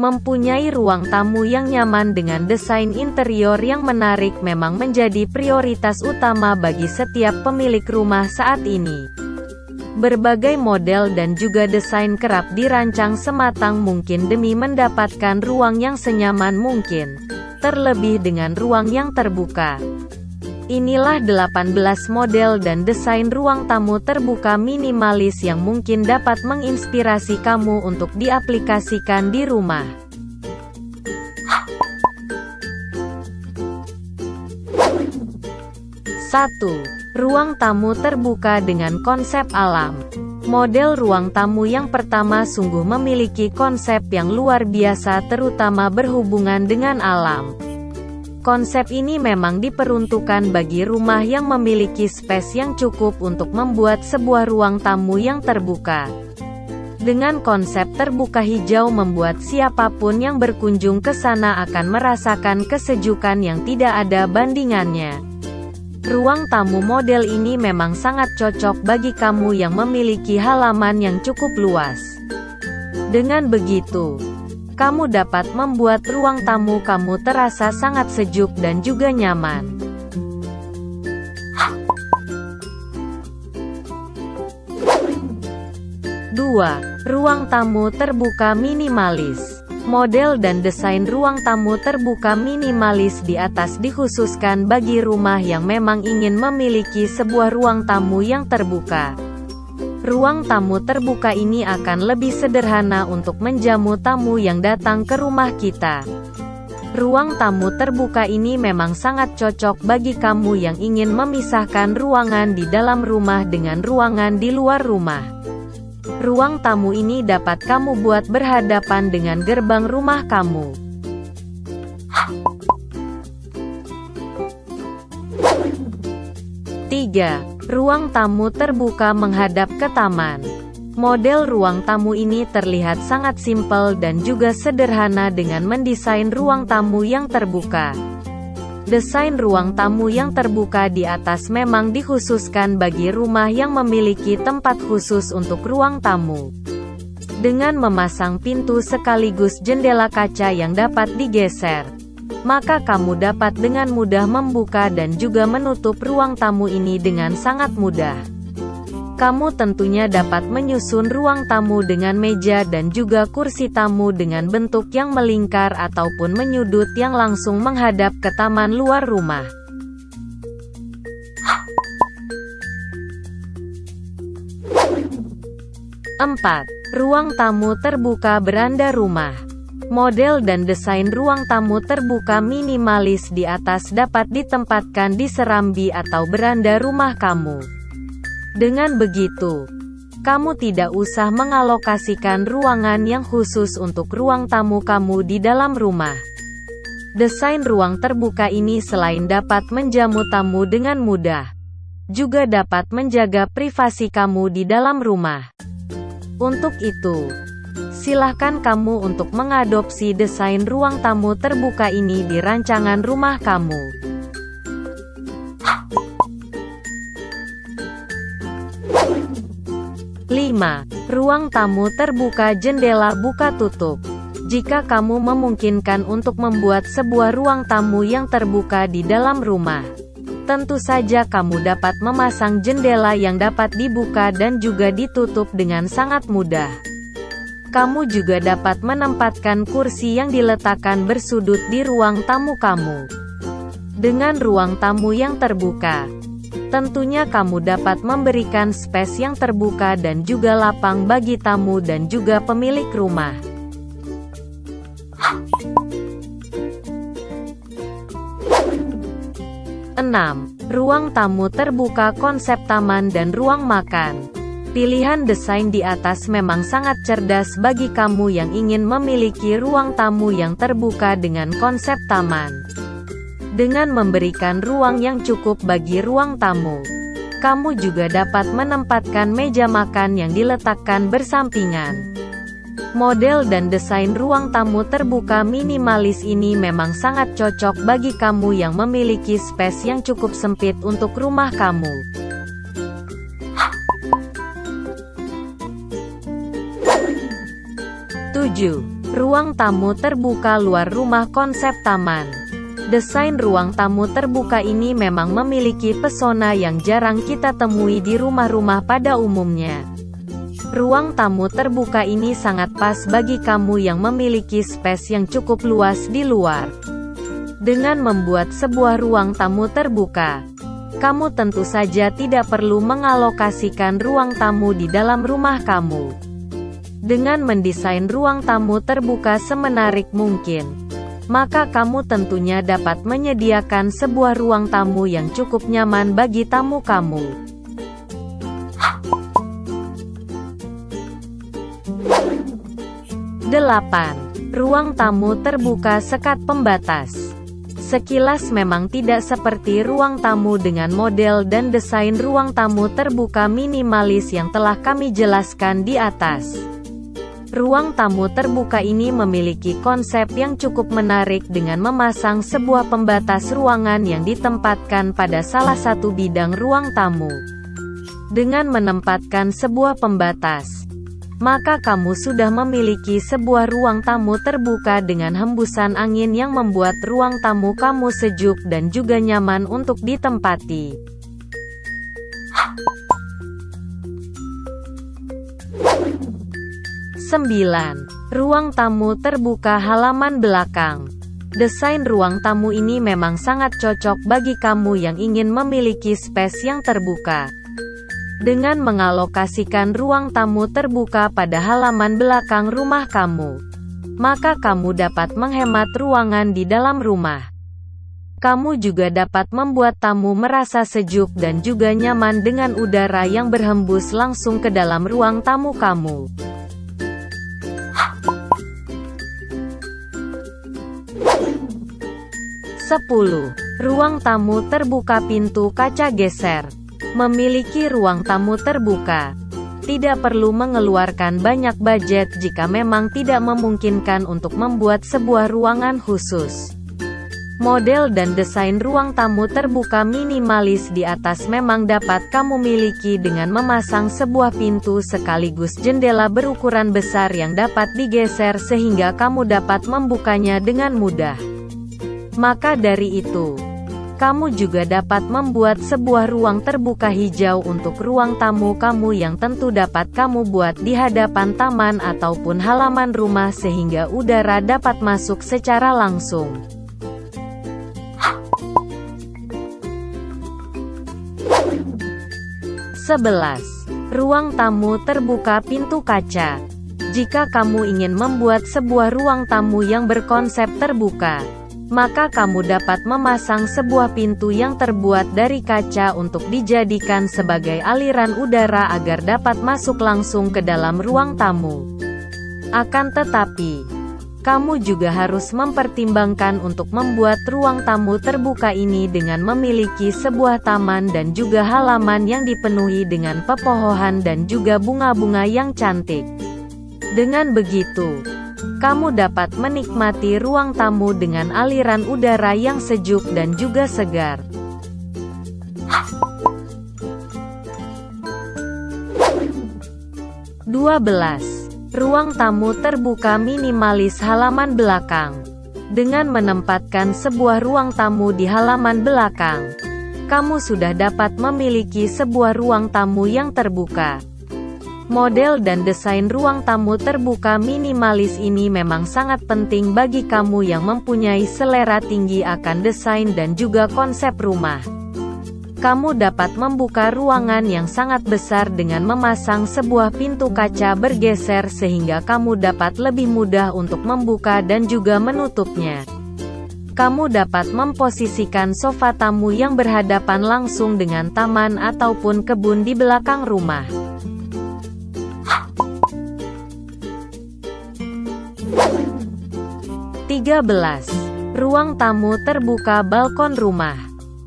Mempunyai ruang tamu yang nyaman dengan desain interior yang menarik memang menjadi prioritas utama bagi setiap pemilik rumah saat ini. Berbagai model dan juga desain kerap dirancang sematang mungkin demi mendapatkan ruang yang senyaman mungkin, terlebih dengan ruang yang terbuka. Inilah 18 model dan desain ruang tamu terbuka minimalis yang mungkin dapat menginspirasi kamu untuk diaplikasikan di rumah. Satu, ruang tamu terbuka dengan konsep alam. Model ruang tamu yang pertama sungguh memiliki konsep yang luar biasa terutama berhubungan dengan alam. Konsep ini memang diperuntukkan bagi rumah yang memiliki space yang cukup untuk membuat sebuah ruang tamu yang terbuka. Dengan konsep terbuka hijau membuat siapapun yang berkunjung ke sana akan merasakan kesejukan yang tidak ada bandingannya. Ruang tamu model ini memang sangat cocok bagi kamu yang memiliki halaman yang cukup luas. Dengan begitu, kamu dapat membuat ruang tamu kamu terasa sangat sejuk dan juga nyaman. 2. Ruang tamu terbuka minimalis. Model dan desain ruang tamu terbuka minimalis di atas dikhususkan bagi rumah yang memang ingin memiliki sebuah ruang tamu yang terbuka. Ruang tamu terbuka ini akan lebih sederhana untuk menjamu tamu yang datang ke rumah kita. Ruang tamu terbuka ini memang sangat cocok bagi kamu yang ingin memisahkan ruangan di dalam rumah dengan ruangan di luar rumah. Ruang tamu ini dapat kamu buat berhadapan dengan gerbang rumah kamu. 3. Ruang tamu terbuka menghadap ke taman. Model ruang tamu ini terlihat sangat simpel dan juga sederhana dengan mendesain ruang tamu yang terbuka. Desain ruang tamu yang terbuka di atas memang dikhususkan bagi rumah yang memiliki tempat khusus untuk ruang tamu. Dengan memasang pintu sekaligus jendela kaca yang dapat digeser, maka kamu dapat dengan mudah membuka dan juga menutup ruang tamu ini dengan sangat mudah. Kamu tentunya dapat menyusun ruang tamu dengan meja dan juga kursi tamu dengan bentuk yang melingkar ataupun menyudut yang langsung menghadap ke taman luar rumah. 4. Ruang tamu terbuka beranda rumah. Model dan desain ruang tamu terbuka minimalis di atas dapat ditempatkan di serambi atau beranda rumah kamu. Dengan begitu, kamu tidak usah mengalokasikan ruangan yang khusus untuk ruang tamu kamu di dalam rumah. Desain ruang terbuka ini selain dapat menjamu tamu dengan mudah, juga dapat menjaga privasi kamu di dalam rumah. Untuk itu, silahkan kamu untuk mengadopsi desain ruang tamu terbuka ini di rancangan rumah kamu. 5. Ruang tamu terbuka jendela buka tutup. Jika kamu memungkinkan untuk membuat sebuah ruang tamu yang terbuka di dalam rumah, tentu saja kamu dapat memasang jendela yang dapat dibuka dan juga ditutup dengan sangat mudah. Kamu juga dapat menempatkan kursi yang diletakkan bersudut di ruang tamu kamu. Dengan ruang tamu yang terbuka, tentunya kamu dapat memberikan space yang terbuka dan juga lapang bagi tamu dan juga pemilik rumah. 6. Ruang tamu terbuka konsep taman dan ruang makan. Pilihan desain di atas memang sangat cerdas bagi kamu yang ingin memiliki ruang tamu yang terbuka dengan konsep taman. Dengan memberikan ruang yang cukup bagi ruang tamu, kamu juga dapat menempatkan meja makan yang diletakkan bersampingan. Model dan desain ruang tamu terbuka minimalis ini memang sangat cocok bagi kamu yang memiliki space yang cukup sempit untuk rumah kamu. 7. Ruang tamu terbuka luar rumah konsep taman. Desain ruang tamu terbuka ini memang memiliki pesona yang jarang kita temui di rumah-rumah pada umumnya. Ruang tamu terbuka ini sangat pas bagi kamu yang memiliki space yang cukup luas di luar. Dengan membuat sebuah ruang tamu terbuka, kamu tentu saja tidak perlu mengalokasikan ruang tamu di dalam rumah kamu. Dengan mendesain ruang tamu terbuka semenarik mungkin, maka kamu tentunya dapat menyediakan sebuah ruang tamu yang cukup nyaman bagi tamu kamu. 8. Ruang tamu terbuka sekat pembatas. Sekilas memang tidak seperti ruang tamu dengan model dan desain ruang tamu terbuka minimalis yang telah kami jelaskan di atas. Ruang tamu terbuka ini memiliki konsep yang cukup menarik dengan memasang sebuah pembatas ruangan yang ditempatkan pada salah satu bidang ruang tamu. Dengan menempatkan sebuah pembatas, maka kamu sudah memiliki sebuah ruang tamu terbuka dengan hembusan angin yang membuat ruang tamu kamu sejuk dan juga nyaman untuk ditempati. 9. Ruang tamu terbuka halaman belakang. Desain ruang tamu ini memang sangat cocok bagi kamu yang ingin memiliki space yang terbuka. Dengan mengalokasikan ruang tamu terbuka pada halaman belakang rumah kamu, maka kamu dapat menghemat ruangan di dalam rumah. Kamu juga dapat membuat tamu merasa sejuk dan juga nyaman dengan udara yang berhembus langsung ke dalam ruang tamu kamu. 10. Ruang tamu terbuka pintu kaca geser. Memiliki ruang tamu terbuka tidak perlu mengeluarkan banyak budget jika memang tidak memungkinkan untuk membuat sebuah ruangan khusus. Model dan desain ruang tamu terbuka minimalis di atas memang dapat kamu miliki dengan memasang sebuah pintu sekaligus jendela berukuran besar yang dapat digeser sehingga kamu dapat membukanya dengan mudah. Maka dari itu, kamu juga dapat membuat sebuah ruang terbuka hijau untuk ruang tamu kamu yang tentu dapat kamu buat di hadapan taman ataupun halaman rumah sehingga udara dapat masuk secara langsung. 11. Ruang tamu terbuka pintu kaca. Jika kamu ingin membuat sebuah ruang tamu yang berkonsep terbuka, maka kamu dapat memasang sebuah pintu yang terbuat dari kaca untuk dijadikan sebagai aliran udara agar dapat masuk langsung ke dalam ruang tamu. Akan tetapi, kamu juga harus mempertimbangkan untuk membuat ruang tamu terbuka ini dengan memiliki sebuah taman dan juga halaman yang dipenuhi dengan pepohonan dan juga bunga-bunga yang cantik. Dengan begitu, kamu dapat menikmati ruang tamu dengan aliran udara yang sejuk dan juga segar. 12. Ruang tamu terbuka minimalis halaman belakang. Dengan menempatkan sebuah ruang tamu di halaman belakang, kamu sudah dapat memiliki sebuah ruang tamu yang terbuka. Model dan desain ruang tamu terbuka minimalis ini memang sangat penting bagi kamu yang mempunyai selera tinggi akan desain dan juga konsep rumah. Kamu dapat membuka ruangan yang sangat besar dengan memasang sebuah pintu kaca bergeser sehingga kamu dapat lebih mudah untuk membuka dan juga menutupnya. Kamu dapat memposisikan sofa tamu yang berhadapan langsung dengan taman ataupun kebun di belakang rumah. 13. Ruang tamu terbuka balkon rumah.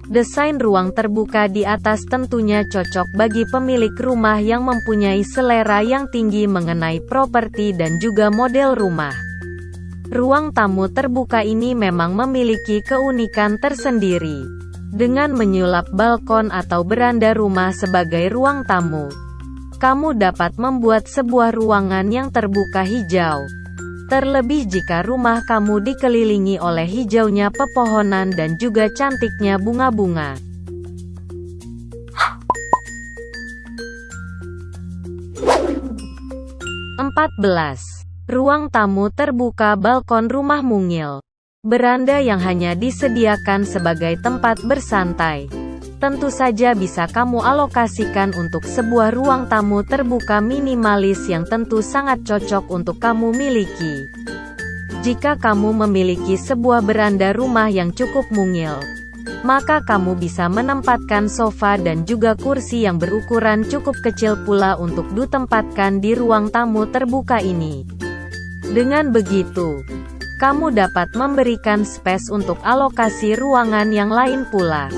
Desain ruang terbuka di atas tentunya cocok bagi pemilik rumah yang mempunyai selera yang tinggi mengenai properti dan juga model rumah. Ruang tamu terbuka ini memang memiliki keunikan tersendiri. Dengan menyulap balkon atau beranda rumah sebagai ruang tamu, kamu dapat membuat sebuah ruangan yang terbuka hijau. Terlebih jika rumah kamu dikelilingi oleh hijaunya pepohonan dan juga cantiknya bunga-bunga. 14. Ruang tamu terbuka balkon rumah mungil. Beranda yang hanya disediakan sebagai tempat bersantai. Tentu saja bisa kamu alokasikan untuk sebuah ruang tamu terbuka minimalis yang tentu sangat cocok untuk kamu miliki. Jika kamu memiliki sebuah beranda rumah yang cukup mungil, maka kamu bisa menempatkan sofa dan juga kursi yang berukuran cukup kecil pula untuk ditempatkan di ruang tamu terbuka ini. Dengan begitu, kamu dapat memberikan space untuk alokasi ruangan yang lain pula.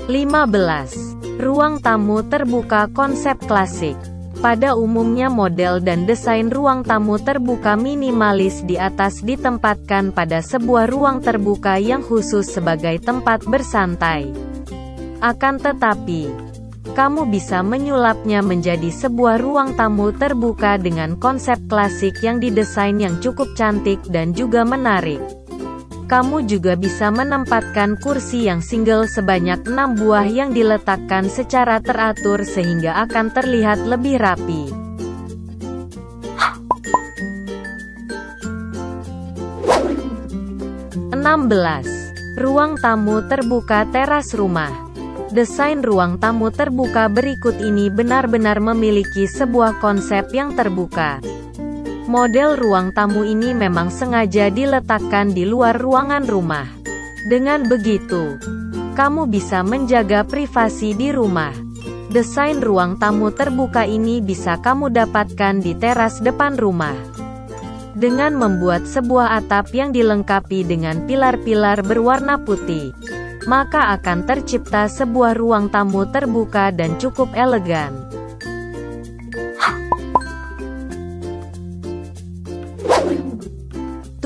15. Ruang tamu terbuka konsep klasik. Pada umumnya model dan desain ruang tamu terbuka minimalis di atas ditempatkan pada sebuah ruang terbuka yang khusus sebagai tempat bersantai. Akan tetapi, kamu bisa menyulapnya menjadi sebuah ruang tamu terbuka dengan konsep klasik yang didesain yang cukup cantik dan juga menarik. Kamu juga bisa menempatkan kursi yang single sebanyak 6 buah yang diletakkan secara teratur sehingga akan terlihat lebih rapi. 16. Ruang tamu terbuka teras rumah. Desain ruang tamu terbuka berikut ini benar-benar memiliki sebuah konsep yang terbuka. Model ruang tamu ini memang sengaja diletakkan di luar ruangan rumah. Dengan begitu, kamu bisa menjaga privasi di rumah. Desain ruang tamu terbuka ini bisa kamu dapatkan di teras depan rumah. Dengan membuat sebuah atap yang dilengkapi dengan pilar-pilar berwarna putih, maka akan tercipta sebuah ruang tamu terbuka dan cukup elegan.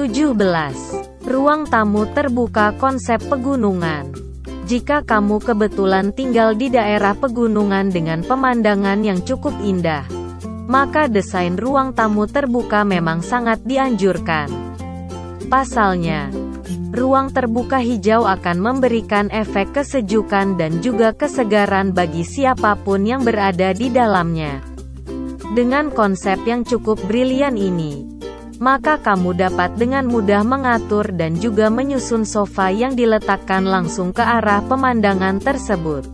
17. Ruang tamu terbuka konsep pegunungan. Jika kamu kebetulan tinggal di daerah pegunungan dengan pemandangan yang cukup indah, maka desain ruang tamu terbuka memang sangat dianjurkan. Pasalnya, ruang terbuka hijau akan memberikan efek kesejukan dan juga kesegaran bagi siapapun yang berada di dalamnya. Dengan konsep yang cukup brilian ini, maka kamu dapat dengan mudah mengatur dan juga menyusun sofa yang diletakkan langsung ke arah pemandangan tersebut.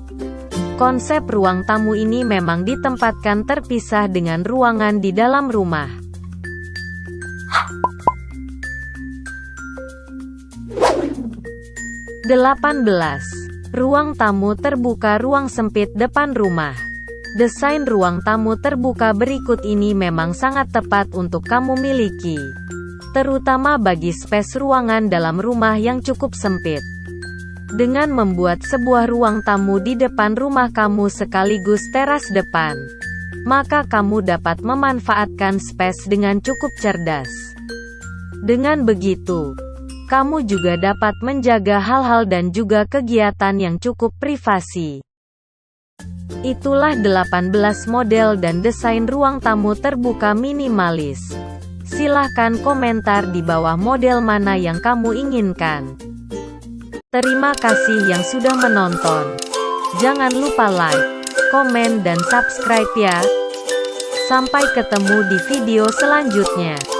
Konsep ruang tamu ini memang ditempatkan terpisah dengan ruangan di dalam rumah. 18. Ruang tamu terbuka ruang sempit depan rumah. Desain ruang tamu terbuka berikut ini memang sangat tepat untuk kamu miliki, terutama bagi space ruangan dalam rumah yang cukup sempit. Dengan membuat sebuah ruang tamu di depan rumah kamu sekaligus teras depan, maka kamu dapat memanfaatkan space dengan cukup cerdas. Dengan begitu, kamu juga dapat menjaga hal-hal dan juga kegiatan yang cukup privasi. Itulah 18 model dan desain ruang tamu terbuka minimalis. Silahkan komentar di bawah model mana yang kamu inginkan. Terima kasih yang sudah menonton. Jangan lupa like, komen dan subscribe ya. Sampai ketemu di video selanjutnya.